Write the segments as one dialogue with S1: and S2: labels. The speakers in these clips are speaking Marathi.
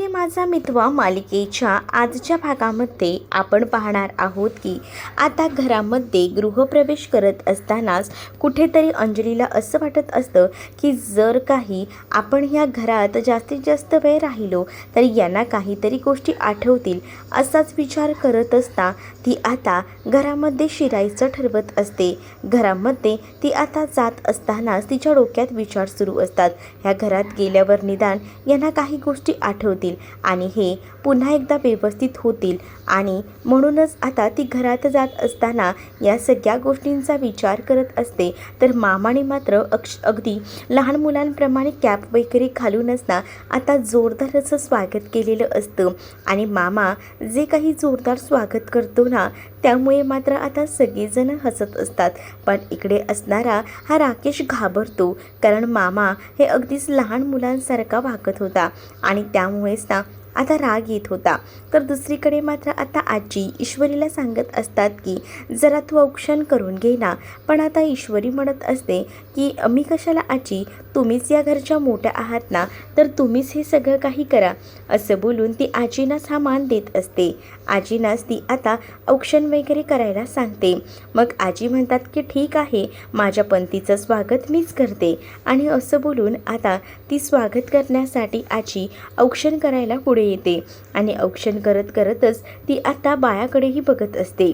S1: रे माझा मितवा मालिकेच्या आजच्या भागामध्ये आपण पाहणार आहोत की आता घरामध्ये गृहप्रवेश करत असतानाच कुठेतरी अंजलीला असं वाटत असतं की जर काही आपण ह्या घरात जास्तीत जास्त वेळ राहिलो तर यांना काहीतरी गोष्टी आठवतील असाच विचार करत असता ती आता घरामध्ये शिरायचं ठरवत असते। घरामध्ये ती आता जात असतानाच तिच्या डोक्यात विचार सुरू असतात, ह्या घरात गेल्यावर निदान यांना काही गोष्टी आठवतील आणि हे पुन्हा एकदा व्यवस्थित होतील आणि म्हणूनच आता ती घरात जात असताना या सगळ्या गोष्टींचा विचार करत असते। तर मामाने मात्र अगदी लहान मुलांप्रमाणे कॅप वगैरे घालून असता आता जोरदार असं स्वागत केलेलं असतं आणि मामा जे काही जोरदार स्वागत करतो ना त्यामुळे मात्र आता सगळेजण हसत असतात। पण इकडे असणारा हा राकेश घाबरतो, कारण मामा हे अगदीच लहान मुलांसारखा वागत होता आणि त्यामुळेच ना आता राग येत होता। तर दुसरीकडे मात्र आता आजी ईश्वरीला सांगत असतात की जरा तू औक्षण करून घे ना, पण आता ईश्वरी म्हणत असते की मी कशाला आजी, तुम्हीच या घरच्या मोठ्या आहात ना, तर तुम्हीच हे सगळं काही करा असं बोलून ती आजीनाच हा मान देत असते। आजीनाच ती आता औक्षण वगैरे करायला सांगते। मग आजी म्हणतात की ठीक आहे, माझ्या पंथीचं स्वागत मीच करते आणि असं बोलून आता ती स्वागत करण्यासाठी आजी औक्षण करायला पुढे येते आणि औक्षण करत करतच ती आता बायाकडेही बघत असते।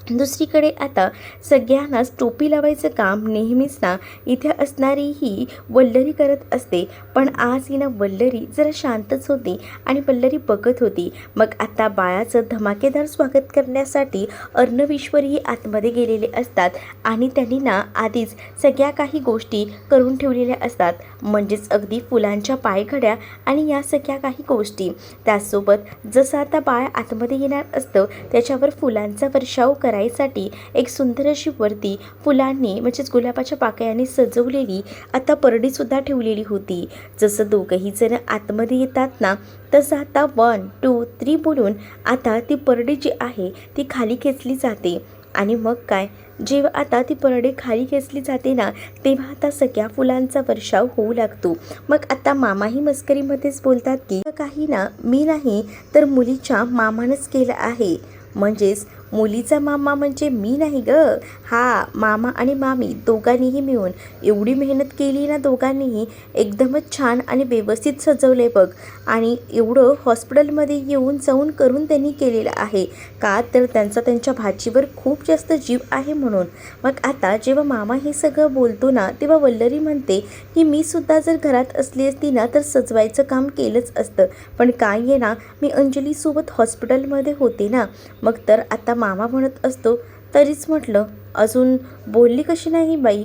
S1: दुसरीकडे आता सगळ्यांनाच टोपी लावायचं काम नेहमीच ना इथे असणारी ही वल्लरी करत असते, पण आज ही ना वल्लरी जरा शांतच होती आणि वल्लरी बघत होती। मग आता बाळाचं धमाकेदार स्वागत करण्यासाठी अर्णव ईश्वरीही आतमध्ये गेलेले असतात आणि त्यांनी ना आधीच सगळ्या काही गोष्टी करून ठेवलेल्या असतात, म्हणजेच अगदी फुलांच्या पायघड्या आणि या सगळ्या काही गोष्टी। त्यासोबत जसं आता बाळ आतमध्ये येणार असतं त्याच्यावर फुलांचा वर्षाव साठी एक सुंदर अशी वरती फुलांनी म्हणजेच गुलाबाच्या पाकळ्यांनी सजवलेली आता परडी सुद्धा ठेवलेली होती। जसं दोघंही जण आतमध्ये येतात ना तसं आता 1 2 3 बोलून आता ती परडी जी आहे ती खाली खेचली जाते आणि मग काय, जेव्हा आता ती परडी खाली खेचली जाते ना तेव्हा आता सगळ्या फुलांचा वर्षाव होऊ लागतो। मग आता मामाही मस्करीमध्येच बोलतात की काही ना मी नाही तर मुलीच्या मामानंच केलं आहे, म्हणजेच मुलीचा मामा म्हणजे मी नाही ग, हा मामा आणि मामी दोघांनीही मिळून एवढी मेहनत केली ना, दोघांनीही एकदमच छान आणि व्यवस्थित सजवले बघ आणि एवढं हॉस्पिटलमध्ये येऊन जाऊन करून त्यांनी केलेलं आहे का, तर त्यांचा त्यांच्या भाचीवर खूप जास्त जीव आहे म्हणून। मग आता जेव्हा मामा हे सगळं बोलतो ना तेव्हा वल्लरी म्हणते की मी सुद्धा जर घरात असली असती ना तर सजवायचं काम केलंच असतं, पण काय आहे ना मी अंजलीसोबत हॉस्पिटलमध्ये होते ना। मग तर आता मामा म्हणत असतो तरीच म्हटलं अजून बोलली कशी नाही बाई,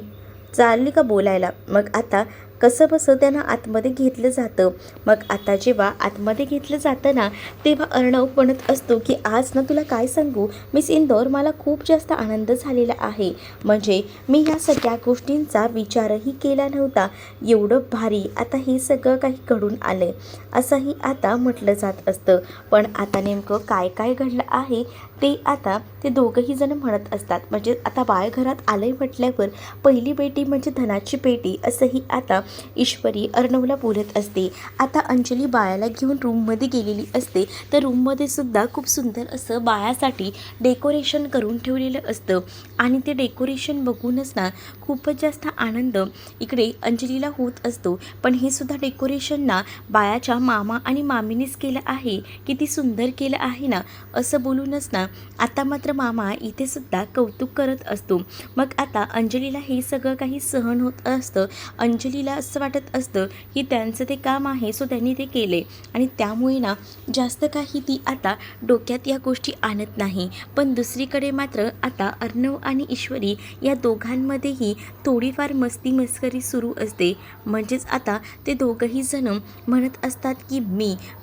S1: चालली का बोलायला। मग आता कसं बसं त्यांना आतमध्ये घेतलं जातं। मग आता जेव्हा आतमध्ये घेतलं जातं ना तेव्हा अर्णव म्हणत असतो की आज ना तुला काय सांगू मिस इंदौर, मला खूप जास्त आनंद झालेला आहे, म्हणजे मी ह्या सगळ्या गोष्टींचा विचारही केला नव्हता, एवढं भारी आता हे सगळं काही घडून आलंय असंही आता म्हटलं जात असतं। पण आता नेमकं काय काय घडलं आहे ते आता ते दोघंही जण म्हणत असतात, म्हणजे आता बाळ घरात आलंय म्हटल्यावर पहिली पेटी म्हणजे धनाची पेटी असंही आता ईश्वरी अर्णवला बोलत असते। आता अंजली बाळाला घेऊन रूममध्ये गेलेली असते, तर रूममध्ये सुद्धा खूप सुंदर असं बाळासाठी डेकोरेशन करून ठेवलेलं असतं आणि ते डेकोरेशन बघूनच ना खूपच जास्त आनंद इकडे अंजलीला होत असतो। पण हे सुद्धा डेकोरेशन ना बाळाच्या मामा आणि मामीनीच केलं आहे, किती सुंदर केलं आहे ना असं बोलूनच ना आता मात्र मामा इथे सुद्धा कौतुक करत असतो। मग आता अंजलीला हे सगळं काही सहन होत असतं, अंजलीला असं वाटत असतं की त्यांचं ते काम आहे सो त्यांनी ते केले आणि त्यामुळे ना जास्त काही ती आता डोक्यात या गोष्टी आणत नाही। पण दुसरीकडे मात्र आता अर्णव आणि ईश्वरी या दोघांमध्येही थोडीफार मस्ती मस्करी सुरू असते, म्हणजेच आता ते दोघंही जण म्हणत असतात की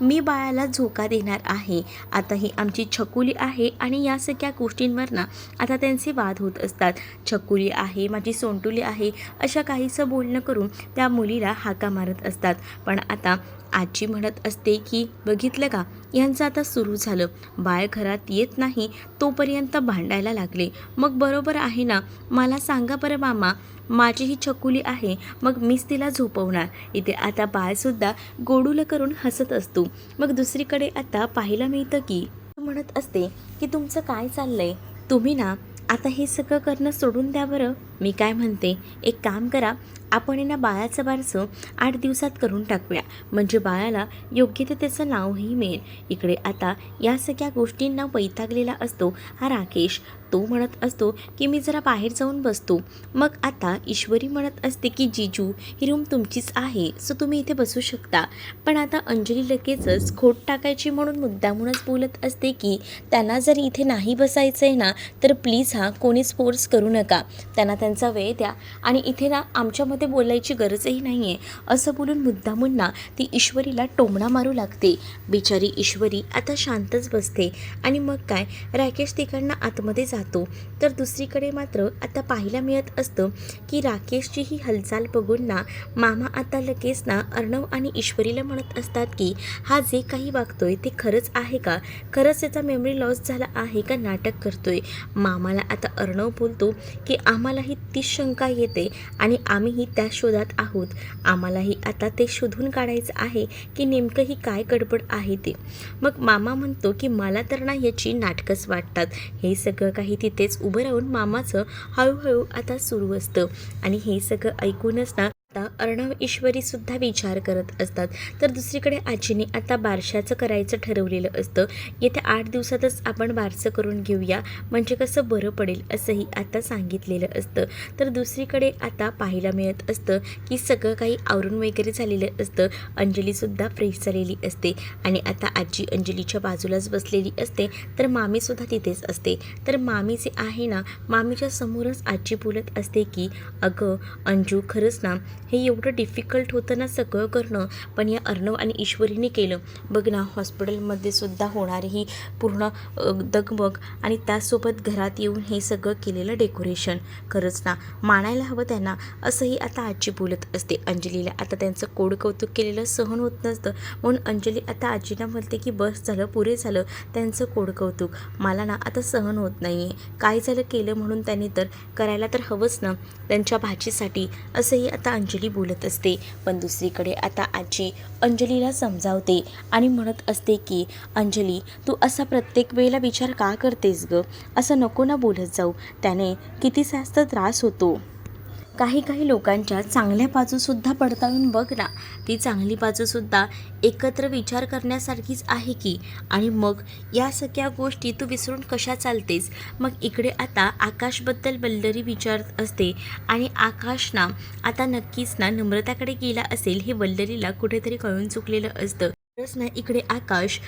S1: मी बाळाला झोका देणार आहे। आता ही आमची छकुली आहे आणि या सगळ्या गोष्टींवर ना आता त्यांचे वाद होत असतात, छकुली आहे माझी सोंटुली आहे अशा काहीसं बोलणं करून त्या त्या मुलीला हाका मारत असतात. पण आता आजी म्हणत असते की बघितलं का, यांचं आता सुरू झालं, बाळ घरात येत नाही तोपर्यंत भांडायला लागले. मग बरोबर आहे ना, मला सांगा बरं मामा, माझी ही छकुली आहे, मग मीच तिला झोपवणार. इथे आता बाळसुद्धा गोडूला करून हसत असतो. मग दुसरीकडे आता पाहायला मिळतं की म्हणत असते की तुमचं काय चाललंय, तुम्ही ना आता हे सगळं करणं सोडून द्या बरं. मी काय म्हणते, एक काम करा, आपण ना बाळाचं बारसं 8 दिवसात करून टाकूया, म्हणजे बाळाला योग्य ते त्याचं नावही मिळेल. इकडे आता या सगळ्या गोष्टींना वैतागलेला असतो हा राकेश. तो म्हणत असतो की मी जरा बाहेर जाऊन बसतो. मग आता ईश्वरी म्हणत असते की जिजू, ही रूम तुमचीच आहे, सो तुम्ही इथे बसू शकता. पण आता अंजली लगेचच खोट टाकायची म्हणून मुद्दामूनच बोलत असते की त्यांना जर इथे नाही बसायचं आहे ना, तर प्लीज कोणीच फोर्स करू नका, त्यांना त्यांचा वेळ द्या आणि इथे ना आमच्यामध्ये बोलायची गरजही नाही आहे, असं बोलून मुद्दामून ना ती ईश्वरीला टोमणा मारू लागते. बिचारी ईश्वरी आता शांतच बसते आणि मग काय, राकेश तिकडनं आतमध्ये जातो. तर दुसरीकडे मात्र आता पाहायला मिळत असतं की राकेशची ही हालचाल बघून ना मामा आता लगेच ना अर्णव आणि ईश्वरीला म्हणत असतात की हा जे काही वागतोय ते खरंच आहे का, खरंच त्याचा मेमरी लॉस झाला आहे का नाटक करतोय. मामाला आता अर्णव बोलतो की आम्हालाही तीच शंका येते आणि आम्हीही त्या शोधात आहोत, आम्हालाही आता ते शोधून काढायचं आहे की नेमकं ही काय गडबड आहे ते. मग मामा म्हणतो की मला तर ना याची नाटकंच वाटतात. हे सगळं काही तिथेच उभं राहून मामाचं हळूहळू आता सुरू असतं आणि हे सगळं ऐकूनच ना आता अर्णव ईश्वरीसुद्धा विचार करत असतात. तर दुसरीकडे आजीने आता बारशाचं करायचं ठरवलेलं असतं. येत्या 8 दिवसातच आपण बारसं करून घेऊया, म्हणजे कसं बरं पडेल असंही आता सांगितलेलं असतं. तर दुसरीकडे आता पाहायला मिळत असतं की सगळं काही आवरून वगैरे झालेलं असतं. अंजलीसुद्धा फ्रेश झालेली असते आणि आता आजी अंजलीच्या बाजूलाच बसलेली असते, तर मामीसुद्धा तिथेच असते. तर मामी जे आहे ना, मामीच्या समोरच आजी बोलत असते की अगं अंजू, खरंच ना हे एवढं डिफिकल्ट होतं ना सगळं करणं, पण या अर्णव आणि ईश्वरीने केलं. बघ ना, हॉस्पिटलमध्ये सुद्धा होणारी ही पूर्ण दगमग आणि त्यासोबत घरात येऊन हे सगळं केलेलं डेकोरेशन, खरंच ना मानायला हवं त्यांना, असंही आता आजी बोलत असते. अंजलीला आता त्यांचं कोड कौतुक केलेलं सहन होत नसतं, म्हणून अंजली आता आजीला म्हणते की बस झालं, पुरे झालं त्यांचं कोड कौतुक, मला ना आता सहन होत नाही आहे, काय झालं केलं म्हणून त्यांनी तर करायला तर हवंच ना त्यांच्या भाचीसाठी, असंही आता अंजली बोलत असते. पण दुसरीकडे आता आजी अंजलीला समजावते आणि म्हणत असते की अंजली, तू असा प्रत्येक वेळेला विचार का करतेस गं, असं नको ना बोलत जाऊ, त्याने किती जास्त त्रास होतो. काही लोकांच्या चांगल्या बाजूसुद्धा पडताळून बघ ना, ती चांगली बाजूसुद्धा एकत्र विचार करण्यासारखीच आहे की. आणि मग या सगळ्या गोष्टी तू विसरून कशा चालतेस. मग इकडे आता आकाशबद्दल वल्लरी विचारत असते आणि आकाश ना आता नक्कीच ना नम्रताकडे गेला असेल हे वल्लरीला कुठेतरी कळून चुकलेलं असतं. खरंच ना इकडे आकाश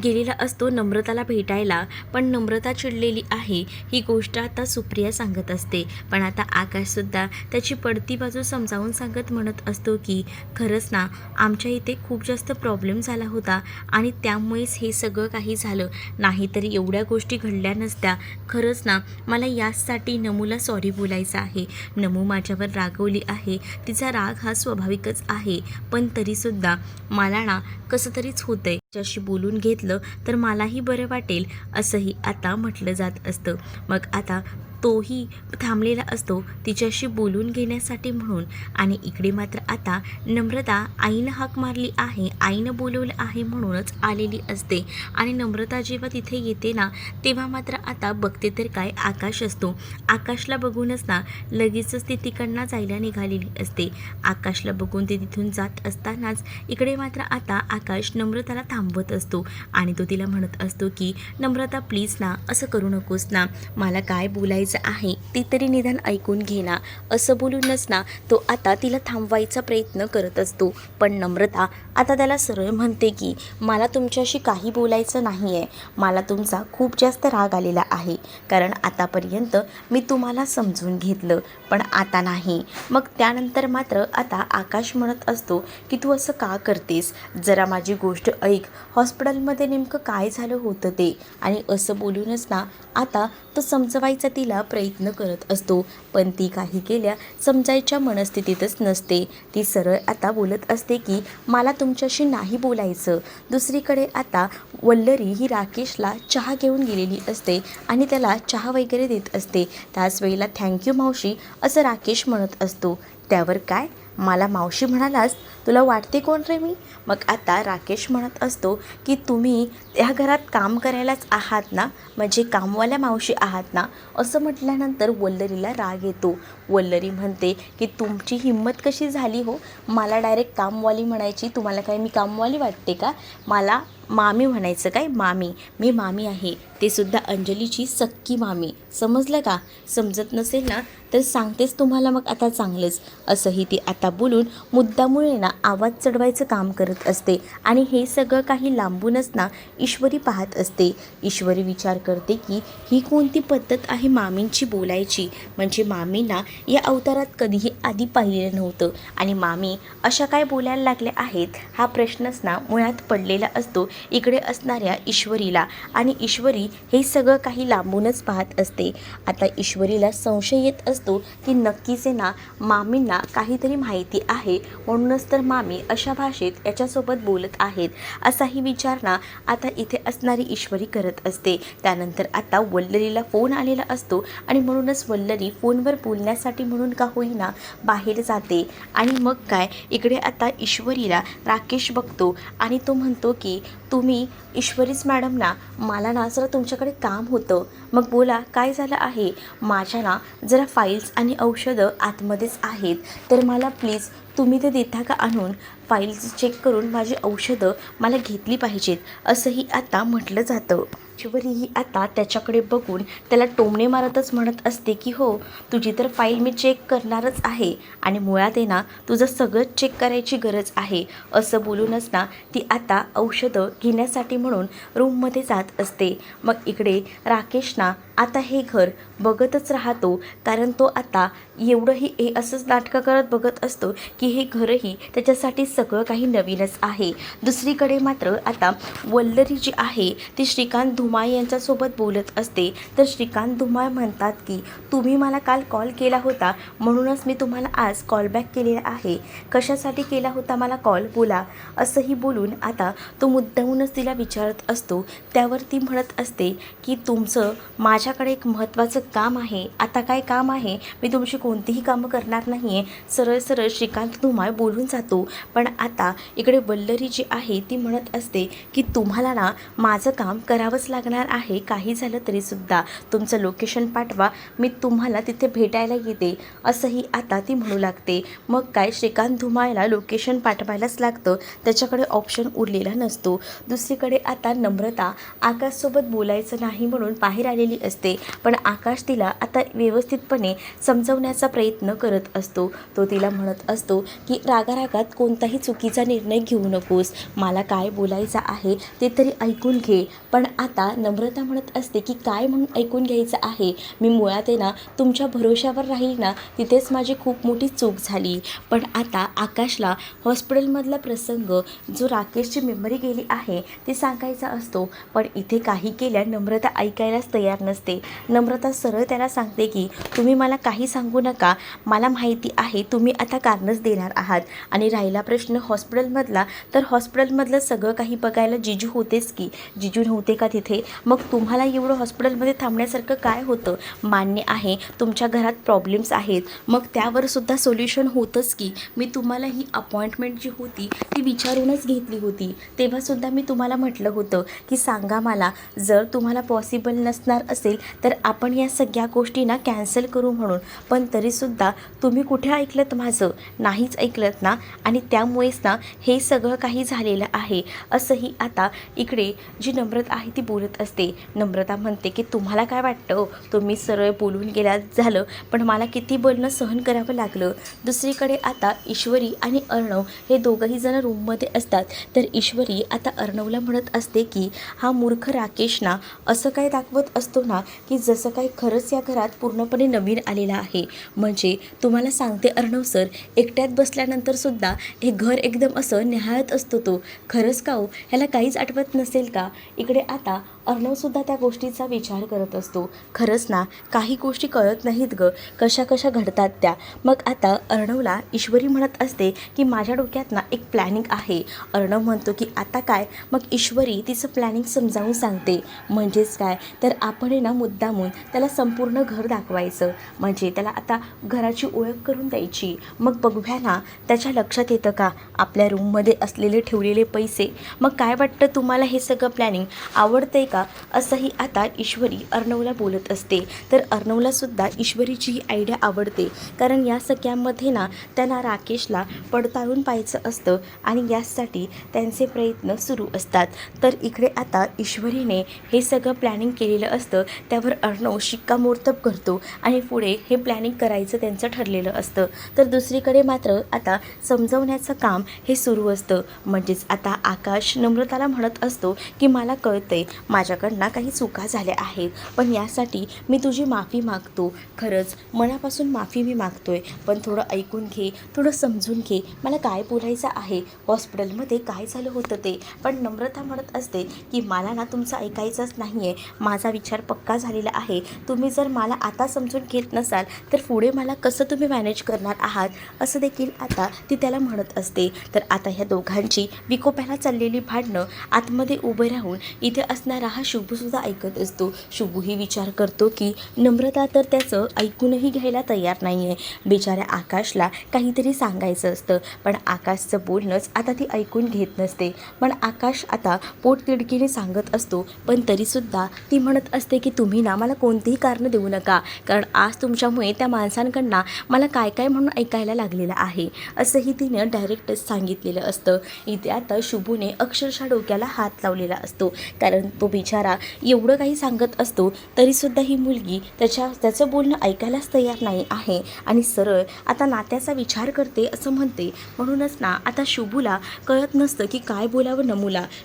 S1: गेलेला असतो नम्रताला भेटायला, पण नम्रता चिडलेली आहे ही गोष्ट आता सुप्रिया सांगत असते. पण आता आकाशसुद्धा त्याची पडती बाजू समजावून सांगत म्हणत असतो की खरंच ना आमच्या इथे खूप जास्त प्रॉब्लेम झाला होता आणि त्यामुळेच हे सगळं काही झालं, नाहीतरी एवढ्या गोष्टी घडल्या नसत्या. खरंच ना मला यासाठी नमूला सॉरी बोलायचं आहे. नमू माझ्यावर रागवली आहे, तिचा राग हा स्वाभाविकच आहे, पण तरीसुद्धा मला ना कसं तरीच होतंय, त्याच्याशी बोलून घेतलं तर मलाही बरं वाटेल, असंही आता म्हटलं जात असतं. मग आता तोही थांबलेला असतो तिच्याशी बोलून घेण्यासाठी म्हणून. आणि इकडे मात्र आता नम्रता आईनं हाक मारली आहे, आईनं बोलवलं आहे म्हणूनच आलेली असते. आणि नम्रता जेव्हा तिथे येते ना तेव्हा मात्र आता बघते तर काय, आकाश असतो. आकाशला बघूनच ना लगेचच ती तिकडनं जायला निघालेली असते. आकाशला बघून ते तिथून जात असतानाच इकडे मात्र आता आकाश नम्रताला थांबवत असतो आणि तो तिला म्हणत असतो की नम्रता प्लीज ना असं करू नकोस ना, मला काय बोलायचं आहे ती तरी निदान ऐकून घे ना, असं बोलूनच ना तो आता तिला थांबवायचा प्रयत्न करत असतो. पण नम्रता आता त्याला सरळ म्हणते की मला तुमच्याशी काही बोलायचं नाही आहे, मला तुमचा खूप जास्त राग आलेला आहे, कारण आतापर्यंत मी तुम्हाला समजून घेतलं पण आता नाही. मग त्यानंतर मात्र आता आकाश म्हणत असतो की तू असं का करतेस, जरा माझी गोष्ट ऐक, हॉस्पिटलमध्ये नेमकं काय झालं होतं ते. आणि असं बोलूनच ना आता तो समजवायचा तिला प्रयत्न करत असतो, पण ती काही केल्या समजायच्या मनस्थितीतच नसते. ती सरळ आता बोलत असते की मला तुमच्याशी नाही बोलायचं. दुसरीकडे आता वल्लरी ही राकेशला चहा घेऊन गेलेली असते आणि त्याला चहा वगैरे देत असते. त्याच वेळेला थँक्यू मावशी असं राकेश म्हणत असतो. त्यावर काय मला मावशी म्हणालास, तुला वाटते कोण रे मी? मग आता राकेश म्हणत असतो की तुम्ही त्या घरात काम करायलाच आहात ना, म्हणजे कामवाल्या मावशी आहात ना. असं म्हटल्यानंतर वल्लरीला राग येतो. वल्लरी म्हणते की तुमची हिंमत कशी झाली हो, मला डायरेक्ट कामवाली म्हणायची. तुम्हाला काय मी कामवाली वाटते का? मला मामी म्हणायचं काय? मामी, मी मामी आहे, ते सुद्धा अंजलीची सक्की मामी. समजलं का? समजत नसेल ना तर सांगतेच तुम्हाला मग आता चांगलंच. असंही ती आता बोलून मुद्दामुळे ना आवाज चढवायचं काम करत असते आणि हे सगळं काही लांबूनच ना ईश्वरी पाहत असते. ईश्वरी विचार करते की ही कोणती पद्धत आहे मामींची बोलायची, म्हणजे मामींना या अवतारात कधीही आधी पाहिलेलं नव्हतं आणि मामी अशा काय बोलायला लागल्या आहेत हा प्रश्नच ना मुळात पडलेला असतो इकडे असणाऱ्या ईश्वरीला. आणि ईश्वरी हे सगळं काही लांबूनच पाहत असते. आता ईश्वरीला संशय येत असतो की नक्कीच ना मामींना काहीतरी माहिती आहे, म्हणूनच तर मामी अशा भाषेत याच्यासोबत बोलत आहेत असाही विचार ना आता इथे असणारी ईश्वरी करत असते. त्यानंतर आता वल्लरीला फोन आलेला असतो आणि म्हणूनच वल्लरी फोनवर बोलण्यासाठी म्हणून का होईना बाहेर जाते. आणि मग काय इकडे आता ईश्वरीला राकेश बघतो आणि तो म्हणतो की तुम्ही ईश्वरीच मॅडम ना, मला ना जरा तुमच्याकडे काम होतं. मग बोला काय झालं आहे? माझ्या ना जरा फाईल्स आणि औषधं आतमध्येच आहेत, तर मला प्लीज तुम्ही ते देता का आणून? फाईल्स चेक करून माझी औषधं मला घेतली पाहिजेत असंही आता म्हटलं जातं. ईश्वरीही आता त्याच्याकडे बघून त्याला टोमणे मारतच म्हणत असते की हो, तुझी तर फाईल मी चेक करणारच आहे आणि मुळात आहे ना तुझं सगळंच चेक करायची गरज आहे. असं बोलूनच ना ती आता औषधं घेण्यासाठी म्हणून रूममध्ये जात असते. मग इकडे राकेश ना आता हे घर बघतच राहतो, कारण तो आता एवढंही असंच नाटकं करत बघत असतो की हे घरही त्याच्यासाठी सगळं काही नवीनच आहे. दुसरीकडे मात्र आता वल्लरी जी आहे ती श्रीकांत धुमाळ यांच्यासोबत बोलत असते. तर श्रीकांत धुमाळ म्हणतात की तुम्ही मला काल कॉल केला होता, म्हणूनच मी तुम्हाला आज कॉलबॅक केलेला आहे. कशासाठी केला होता मला कॉल, बोला. असंही बोलून आता तो मुद्दामूनच तिला विचारत असतो. त्यावर ती म्हणत असते की तुमचं माझ्याकडे एक महत्त्वाचं काम आहे. आता काय काम आहे? मी तुमची कोणतीही कामं करणार नाही आहे, सरळ सरळ श्रीकांत धुमाळ बोलून जातो. पण आता इकडे वल्लरी जी आहे ती म्हणत असते की तुम्हाला ना माझं काम करावंच लागणार आहे, काही झालं तरीसुद्धा. तुमचं लोकेशन पाठवा, मी तुम्हाला तिथे भेटायला येते असंही आता ती म्हणू लागते. मग काय श्रीकांत धुमाळला लोकेशन पाठवायलाच लागतं, त्याच्याकडे ऑप्शन उरलेला नसतो. दुसरीकडे आता नम्रता आकाशसोबत बोलायचं नाही म्हणून बाहेर आलेली असते, पण आकाश तिला आता व्यवस्थितपणे समजवण्याचा प्रयत्न करत असतो. तो तिला म्हणत असतो की रागारागात कोणताही चुकीचा निर्णय घेऊ नकोस, मला काय बोलायचं आहे ते तरी ऐकून घे. पण आता नम्रता म्हणत असते की काय म्हणून ऐकून घ्यायचं आहे? मी मुळात आहे ना तुमच्या भरोशावर राहील ना, तिथेच माझी खूप मोठी चूक झाली. पण आता आकाशला हॉस्पिटलमधला प्रसंग जो राकेशची मेमरी गेली आहे ते सांगायचा असतो, पण इथे काही केल्या नम्रता ऐकायलाच तयार नसते. नम्रता सरळ त्याला सांगते की तुम्ही मला काही सांगू नका, मला माहिती आहे तुम्ही आता कारणच देणार आहात. आणि राहिला प्रश्न हॉस्पिटलमधला, तर हॉस्पिटलमधलं सगळं काही बघायला जिजू होतेच की, जिजू नव्हते का तिथे? मग तुम्हाला एवढं हॉस्पिटलमध्ये थांबण्यासारखं काय होतं? मान्य आहे तुमच्या घरात प्रॉब्लेम्स आहेत, मग त्यावर सुद्धा सोल्युशन होतंच की. मी तुम्हाला ही अपॉइंटमेंट जी होती ती विचारूनच घेतली होती, तेव्हासुद्धा मी तुम्हाला म्हटलं होतं की सांगा मला, जर तुम्हाला पॉसिबल नसणार असेल तर आपण या सगळ्या गोष्टींना कॅन्सल करू म्हणून. पण तरीसुद्धा तुम्ही कुठे ऐकलत माझं? नाहीच ऐकलत ना, आणि त्यामुळेच ना हे सगळं काही झालेलं आहे असंही आता इकडे जी नम्रता आहे ती बोलत असते. नम्रता म्हणते की तुम्हाला काय वाटतं, तुम्ही सरळ बोलून गेला झालं, पण मला किती बोलणं सहन करावं लागलं. दुसरीकडे आता ईश्वरी आणि अर्णव हे दोघंही जण रूममध्ये असतात. तर ईश्वरी आता अर्णवला म्हणत असते की हा मूर्ख राकेश ना असं काय दाखवत असतो ना की जसं काही खरंच या घरात पूर्णपणे नवीन आलेला आहे. म्हणजे तुम्हाला सांगते अर्णव सर, एकट्यात बसल्यानंतर सुद्धा हे घर एकदम असं निहाळत असतो तो. खरंच का हो, ह्याला काहीच आठवत नसेल का? इकडे आता अर्णवसुद्धा त्या गोष्टीचा विचार करत असतो. खरंच ना, काही गोष्टी कळत नाहीत गं, कशा कशा घडतात त्या. मग आता अर्णवला ईश्वरी म्हणत असते की माझ्या डोक्यात ना एक प्लॅनिंग आहे. अर्णव म्हणतो की आता काय? मग ईश्वरी तिचं प्लॅनिंग समजावून सांगते. म्हणजेच काय तर आपण ना मुद्दामून त्याला संपूर्ण घर दाखवायचं, म्हणजे त्याला आता घराची ओळख करून द्यायची. मग बघूया ना त्याच्या लक्षात येतं का आपल्या रूममध्ये असलेले ठेवलेले पैसे. मग काय वाटतं तुम्हाला, हे सगळं प्लॅनिंग आवडतंय का? असंही आता ईश्वरी अर्णवला बोलत असते. तर अर्णवलासुद्धा ईश्वरीची ही आयडिया आवडते, कारण या सगळ्यामध्ये ना त्यांना राकेशला पडताळून पाहायचं असतं आणि यासाठी त्यांचे प्रयत्न सुरू असतात. तर इकडे आता ईश्वरीने हे सगळं प्लॅनिंग केलेलं असतं, त्यावर अर्णव शिक्कामोर्तब करतो आणि पुढे हे प्लॅनिंग करायचं त्यांचं ठरलेलं असतं. तर दुसरीकडे मात्र आता समजवण्याचं काम हे सुरू असतं. म्हणजेच आता आकाश नम्रताला म्हणत असतो की मला कळतंय माझ्याकडनं काही चुका झाल्या आहेत, पण यासाठी मी तुझी माफी मागतो. खरंच मनापासून माफी मी मागतोय, पण थोडं ऐकून घे, थोडं समजून घे, मला काय बोलायचं आहे, हॉस्पिटलमध्ये काय झालं होतं ते. पण नम्रता म्हणत असते की मला ना तुमचं ऐकायचंच नाही आहे, माझा विचार पक्का झालेला आहे. तुम्ही जर मला आता समजून घेत नसाल तर पुढे मला कसं तुम्ही मॅनेज करणार आहात, असं देखील आता ती त्याला म्हणत असते. तर आता ह्या दोघांची विकोप्याला चाललेली भांडणं आतमध्ये उभे राहून इथे असणारा हा शुभूसुद्धा ऐकत असतो. शुभूही विचार करतो की नम्रता तर त्याचं ऐकूनही घ्यायला तयार नाही आहे. बिचाऱ्या आकाशला काहीतरी सांगायचं असतं, पण आकाशचं बोलणंच आता ती ऐकून घेत नसते. पण आकाश आता पोटतिडकीने सांगत असतो, पण तरीसुद्धा ती म्हणत असते की तुम्ही ना मला कोणतीही कारणं देऊ नका, कारण आज तुमच्यामुळे त्या माणसांकडनं मला काय काय म्हणून ऐकायला लागलेलं आहे, असंही तिने डायरेक्टच सांगितलेलं असतं. इथे आता शुभूने अक्षरशः डोक्याला हात लावलेला असतो, कारण तो बिचारा एवढं काही सांगत असतो तरीसुद्धा ही मुलगी त्याचं बोलणं ऐकायलाच तयार नाही आहे आणि सरळ आता नात्याचा विचार करते असं म्हणते. म्हणूनच ना आता शुभूला कळत नसतं की काय बोलावं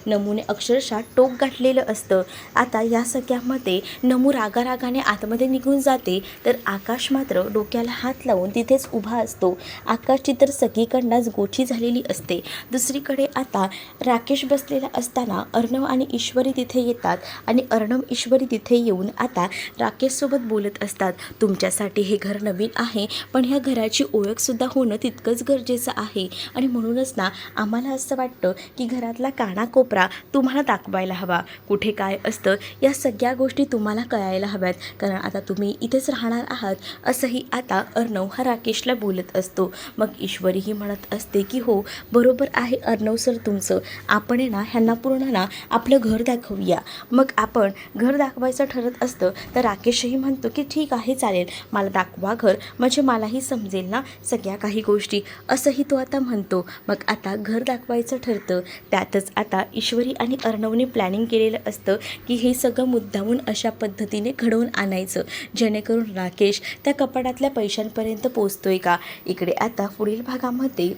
S1: नमूने अक्षरशः टोक गाठलेलं असतं. आता या सगळ्यामध्ये नमू रागारागाने आतमध्ये निघून जाते, तर आकाश मात्र डोक्याला हात लावून तिथेच उभा असतो. आकाशची तर सगळीकडनंच गोठी झालेली असते. दुसरीकडे आता राकेश बसलेला असताना अर्णव आणि ईश्वरी तिथे येतात आणि अर्णव ईश्वरी तिथे येऊन आता राकेशसोबत बोलत असतात. तुमच्यासाठी हे घर नवीन आहे, पण ह्या घराची ओळखसुद्धा होणं तितकंच गरजेचं आहे आणि म्हणूनच ना आम्हाला असं वाटतं की घरातला कानाकोपरा तुम्हाला दाखवायला हवा, कुठे काय असतं या सगळ्या गोष्टी तुम्हाला कळायला हव्यात, कारण आता तुम्ही इथेच राहणार आहात, असंही आता अर्णव हा राकेशला बोलत असतो. मग ईश्वरीही म्हणत असते की हो बरोबर आहे अर्णव सर तुमचं, आपण ना ह्यांना पूर्ण ना आपलं घर दाखवूया. मग आपण घर दाखवायचं ठरत असतं तर राकेशही म्हणतो की ठीक आहे चालेल, मला दाखवा घर, म्हणजे मलाही समजेल ना सगळ्या काही गोष्टी, असंही तो आता म्हणतो. मग आता घर दाखवायचं ठरतं. त्यातच आता ईश्वरी आणि अर्णवने प्लॅनिंग केलेलं असतं की हे सगळं मुद्दामून अशा पद्धतीने घडवून आणायचं जेणेकरून राकेश त्या कपाटातल्या पैशांपर्यंत पोचतोय का. इकडे आता पुढील भागामध्ये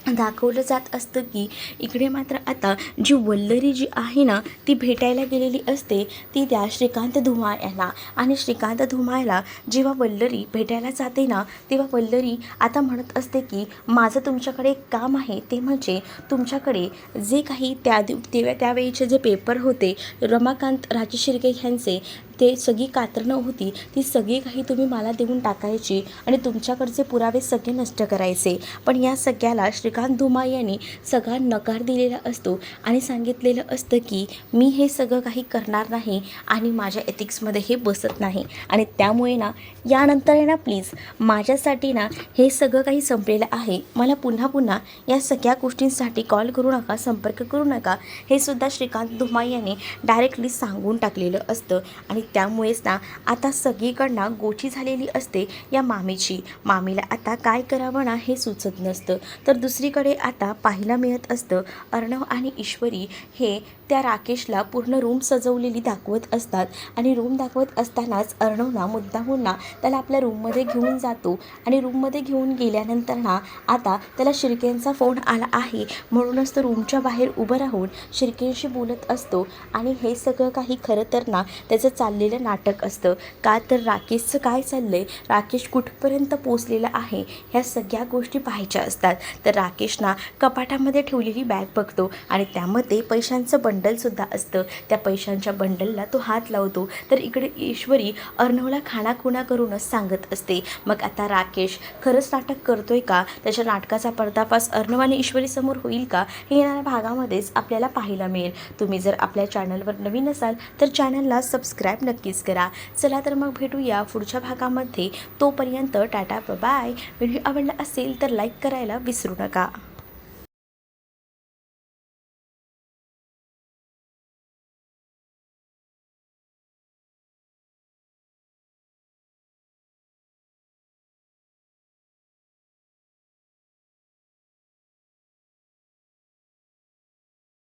S1: दाखवलं जात असतं की इकडे मात्र आता जी वल्लरी जी आहे ना ती भेटायला गेलेली असते ती त्या श्रीकांत धुमाळ यांना, आणि श्रीकांत धुमाळला जेव्हा वल्लरी भेटायला जाते ना तेव्हा वल्लरी आता म्हणत असते की माझं तुमच्याकडे एक काम आहे, ते म्हणजे तुमच्याकडे जे काही त्यावेळीचे जे पेपर होते रमाकांत राजशिर्के ह्यांचे, ते सगळी कात्रणं होती ती सगळी काही तुम्ही मला देऊन टाकायची आणि तुमच्याकडचे पुरावे सगळे नष्ट करायचे. पण या सगळ्याला श्रीकांत धुमाळ यांनी सगळा नकार दिलेला असतो आणि सांगितलेलं असतं की मी हे सगळं काही करणार नाही आणि माझ्या एथिक्समध्ये हे बसत नाही, आणि त्यामुळे ना यानंतर आहे ना प्लीज माझ्यासाठी ना हे सगळं काही संपलेलं आहे, मला पुन्हा पुन्हा या सगळ्या गोष्टींसाठी कॉल करू नका, संपर्क करू नका, हे सुद्धा श्रीकांत धुमाळ यांनी डायरेक्टली सांगून टाकलेलं असतं. आणि त्यामुळेच ना आता सगळीकडनं गोची झालेली असते या मामीला आता काय करावं ना हे सुचत नसतं. तर दुसरीकडे आता पाहायला मिळत असतं अर्णव आणि ईश्वरी हे त्या राकेशला पूर्ण रूम सजवलेली दाखवत असतात आणि रूम दाखवत असतानाच अर्णवना मुद्दामून ना त्याला आपल्या रूममध्ये घेऊन जातो आणि रूममध्ये घेऊन गेल्यानंतर ना आता त्याला शिर्केंचा फोन आला आहे, म्हणूनच तो रूमच्या बाहेर उभं राहून शिर्केंशी बोलत असतो आणि हे सगळं काही खरं तर ना त्याचं चाललेलं नाटक असतं. का तर राकेशचं काय चाललं आहे, राकेश कुठपर्यंत पोचलेला आहे, ह्या सगळ्या गोष्टी पाहायच्या असतात. तर राकेश ना कपाटामध्ये ठेवलेली बॅग बघतो आणि त्यामध्ये पैशांचं बंडलसुद्धा असतं. त्या पैशांच्या बंडलला तो हात लावतो. तर इकडे ईश्वरी अर्णवला खाणाखुणा करूनच सांगत असते. मग आता राकेश खरंच नाटक करतोय का, त्याच्या नाटकाचा पर्दाफाश अर्णव आणि ईश्वरीसमोर होईल का, हे येणाऱ्या भागामध्येच आपल्याला पाहायला मिळेल. तुम्ही जर आपल्या चॅनलवर नवीन असाल तर चॅनलला सबस्क्राईब नक्कीच करा. चला तर मग भेटूया पुढच्या भागामध्ये. तोपर्यंत टाटा बाय. व्हिडिओ आवडला असेल तर लाईक करायला विसरू नका.